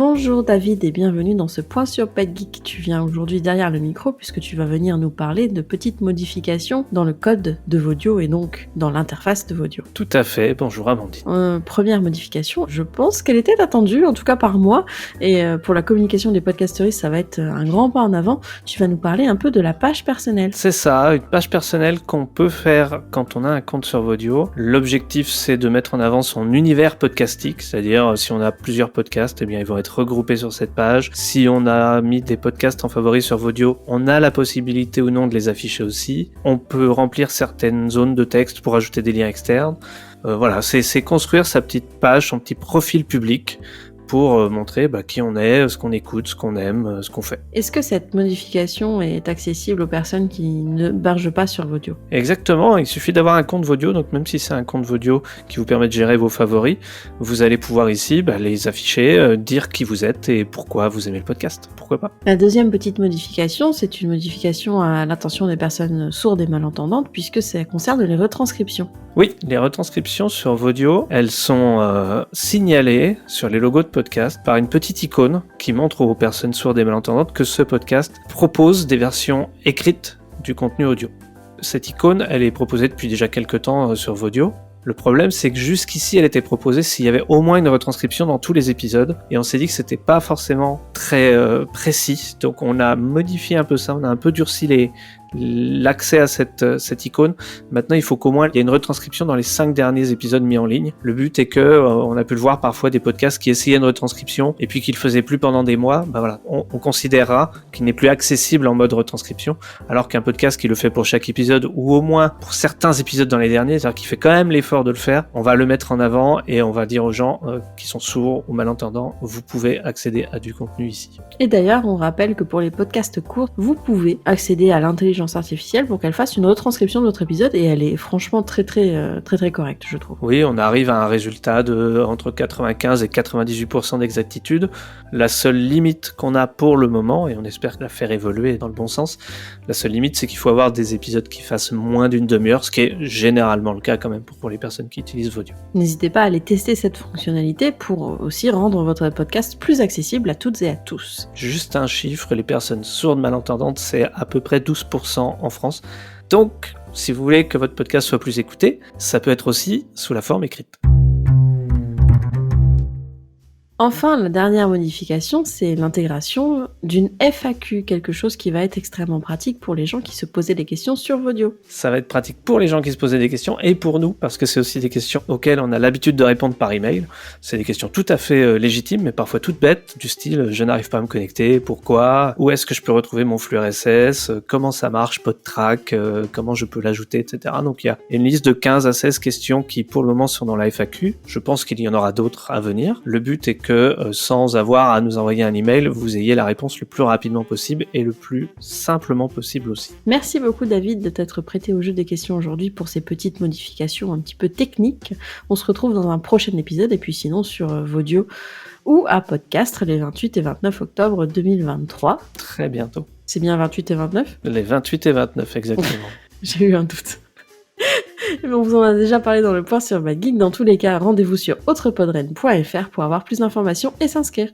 Bonjour David et bienvenue dans ce point sur Pet Geek. Tu viens aujourd'hui derrière le micro puisque tu vas venir nous parler de petites modifications dans le code de Vodio et donc dans l'interface de Vodio. Tout à fait, bonjour Amandine. Première modification, je pense qu'elle était attendue, en tout cas par moi, et pour la communication des podcasteristes, ça va être un grand pas en avant. Tu vas nous parler un peu de la page personnelle. C'est ça, une page personnelle qu'on peut faire quand on a un compte sur Vodio. L'objectif, c'est de mettre en avant son univers podcastique, c'est-à-dire si on a plusieurs podcasts, eh bien ils vont être regroupés sur cette page. Si on a mis des podcasts en favoris sur Vodio, on a la possibilité ou non de les afficher aussi. On peut remplir certaines zones de texte pour ajouter des liens externes. Voilà, c'est construire sa petite page, son petit profil public pour montrer qui on est, ce qu'on écoute, ce qu'on aime, ce qu'on fait. Est-ce que cette modification est accessible aux personnes qui ne bargent pas sur Vodio ? Exactement, il suffit d'avoir un compte Vodio, donc même si c'est un compte Vodio qui vous permet de gérer vos favoris, vous allez pouvoir ici les afficher, dire qui vous êtes et pourquoi vous aimez le podcast, pourquoi pas. La deuxième petite modification, c'est une modification à l'attention des personnes sourdes et malentendantes puisque ça concerne les retranscriptions. Oui, les retranscriptions sur Vodio, elles sont signalées sur les logos de podcast par une petite icône qui montre aux personnes sourdes et malentendantes que ce podcast propose des versions écrites du contenu audio. Cette icône, elle est proposée depuis déjà quelques temps sur Vodio. Le problème, c'est que jusqu'ici, elle était proposée s'il y avait au moins une retranscription dans tous les épisodes, et on s'est dit que c'était pas forcément très précis, donc on a modifié un peu ça, on a un peu durci l'accès à cette icône. Maintenant, il faut qu'au moins il y ait une retranscription dans les 5 derniers épisodes mis en ligne. Le but est que, on a pu le voir parfois des podcasts qui essayaient une retranscription et puis qui le faisaient plus pendant des mois, on considérera qu'il n'est plus accessible en mode retranscription, alors qu'un podcast qui le fait pour chaque épisode ou au moins pour certains épisodes dans les derniers, c'est-à-dire qu'il fait quand même l'effort de le faire, on va le mettre en avant et on va dire aux gens qui sont sourds ou malentendants, vous pouvez accéder à du contenu ici. Et d'ailleurs, on rappelle que pour les podcasts courts, vous pouvez accéder à l'intelligence artificielle pour qu'elle fasse une retranscription de votre épisode et elle est franchement très correcte, je trouve. Oui, on arrive à un résultat de entre 95 et 98% d'exactitude. La seule limite qu'on a pour le moment, et on espère la faire évoluer dans le bon sens, la seule limite c'est qu'il faut avoir des épisodes qui fassent moins d'une demi-heure, ce qui est généralement le cas quand même pour les personnes qui utilisent Vodio. N'hésitez pas à aller tester cette fonctionnalité pour aussi rendre votre podcast plus accessible à toutes et à tous. Juste un chiffre, les personnes sourdes malentendantes, c'est à peu près 12% en France. Donc, si vous voulez que votre podcast soit plus écouté, ça peut être aussi sous la forme écrite. Enfin, la dernière modification, c'est l'intégration d'une FAQ, quelque chose qui va être extrêmement pratique pour les gens qui se posaient des questions sur Vodio. Ça va être pratique pour les gens qui se posaient des questions et pour nous, parce que c'est aussi des questions auxquelles on a l'habitude de répondre par email. C'est des questions tout à fait légitimes, mais parfois toutes bêtes, du style « je n'arrive pas à me connecter, pourquoi ? Où est-ce que je peux retrouver mon flux RSS ? Comment ça marche, PodTrack ? Comment je peux l'ajouter, etc. » Donc il y a une liste de 15 à 16 questions qui pour le moment sont dans la FAQ. Je pense qu'il y en aura d'autres à venir. Le but est que sans avoir à nous envoyer un email, vous ayez la réponse le plus rapidement possible et le plus simplement possible aussi. Merci beaucoup David de t'être prêté au jeu des questions aujourd'hui pour ces petites modifications un petit peu techniques. On se retrouve dans un prochain épisode et puis sinon sur Vodio ou à Podcast les 28 et 29 octobre 2023. Très bientôt. C'est bien 28 et 29 ? Les 28 et 29 exactement. J'ai eu un doute. On vous en a déjà parlé dans le point sur Pet Geek. Dans tous les cas, rendez-vous sur autrepodren.fr pour avoir plus d'informations et s'inscrire.